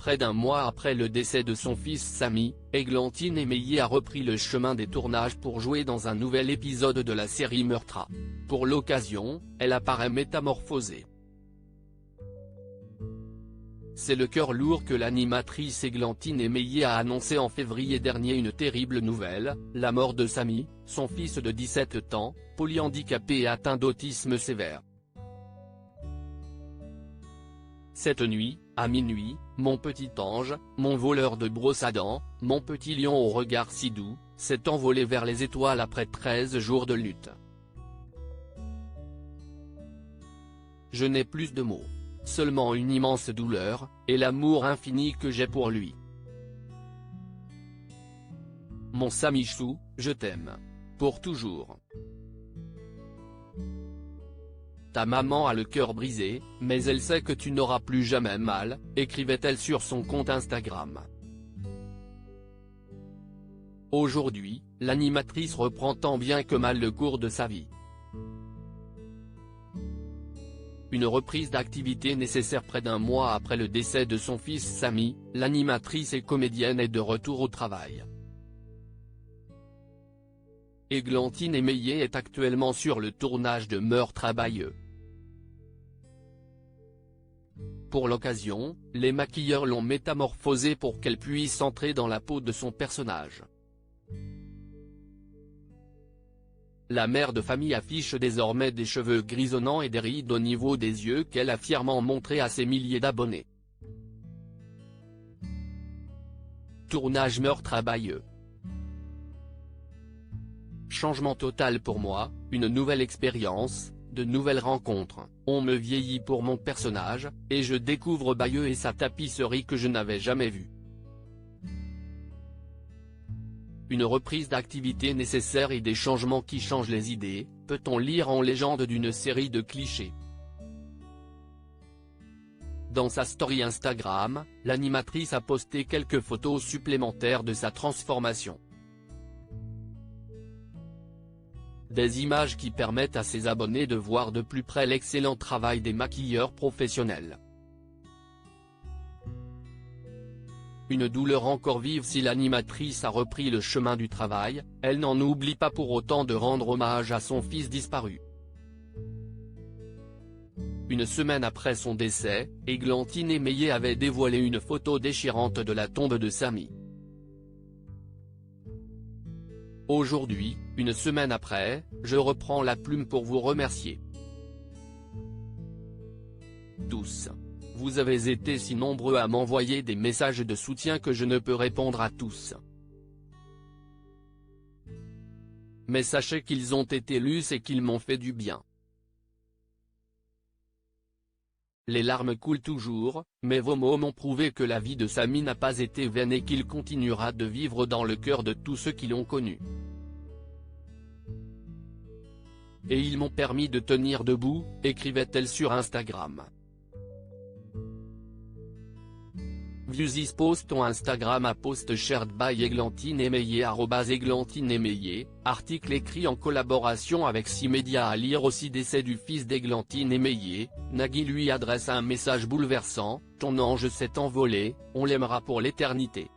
Près d'un mois après le décès de son fils Samy, Églantine Émeillé a repris le chemin des tournages pour jouer dans un nouvel épisode de la série Meurtra. Pour l'occasion, elle apparaît métamorphosée. C'est le cœur lourd que l'animatrice Églantine Émeillé a annoncé en février dernier une terrible nouvelle, la mort de Samy, son fils de 17 ans, polyhandicapé et atteint d'autisme sévère. Cette nuit, à minuit, mon petit ange, mon voleur de brosse à dents, mon petit lion au regard si doux, s'est envolé vers les étoiles après 13 jours de lutte. Je n'ai plus de mots. Seulement une immense douleur, et l'amour infini que j'ai pour lui. Mon Samichou, je t'aime. Pour toujours. Ta maman a le cœur brisé, mais elle sait que tu n'auras plus jamais mal, écrivait-elle sur son compte Instagram. Aujourd'hui, l'animatrice reprend tant bien que mal le cours de sa vie. Une reprise d'activité nécessaire près d'un mois après le décès de son fils Samy, l'animatrice et comédienne est de retour au travail. Églantine Émeillé est actuellement sur le tournage de Meurtre à Bayeux. Pour l'occasion, les maquilleurs l'ont métamorphosée pour qu'elle puisse entrer dans la peau de son personnage. La mère de famille affiche désormais des cheveux grisonnants et des rides au niveau des yeux qu'elle a fièrement montré à ses milliers d'abonnés. Tournage Meurtre à Bayeux. Changement total pour moi, une nouvelle expérience, de nouvelles rencontres, on me vieillit pour mon personnage, et je découvre Bayeux et sa tapisserie que je n'avais jamais vue. Une reprise d'activité nécessaire et des changements qui changent les idées, peut-on lire en légende d'une série de clichés. Dans sa story Instagram, l'animatrice a posté quelques photos supplémentaires de sa transformation. Des images qui permettent à ses abonnés de voir de plus près l'excellent travail des maquilleurs professionnels. Une douleur encore vive si l'animatrice a repris le chemin du travail, elle n'en oublie pas pour autant de rendre hommage à son fils disparu. Une semaine après son décès, Églantine Émeillé avait dévoilé une photo déchirante de la tombe de Samy. Aujourd'hui, une semaine après, je reprends la plume pour vous remercier. Tous. Vous avez été si nombreux à m'envoyer des messages de soutien que je ne peux répondre à tous. Mais sachez qu'ils ont été lus et qu'ils m'ont fait du bien. Les larmes coulent toujours, mais vos mots m'ont prouvé que la vie de Samy n'a pas été vaine et qu'il continuera de vivre dans le cœur de tous ceux qui l'ont connu. Et ils m'ont permis de tenir debout, écrivait-elle sur Instagram. View this post on Instagram à post shared by Églantine Émeillé @Églantine Émeillé, article écrit en collaboration avec 6 médias à lire aussi décès du fils d'Églantine Émeillé, Nagui lui adresse un message bouleversant, ton ange s'est envolé, on l'aimera pour l'éternité.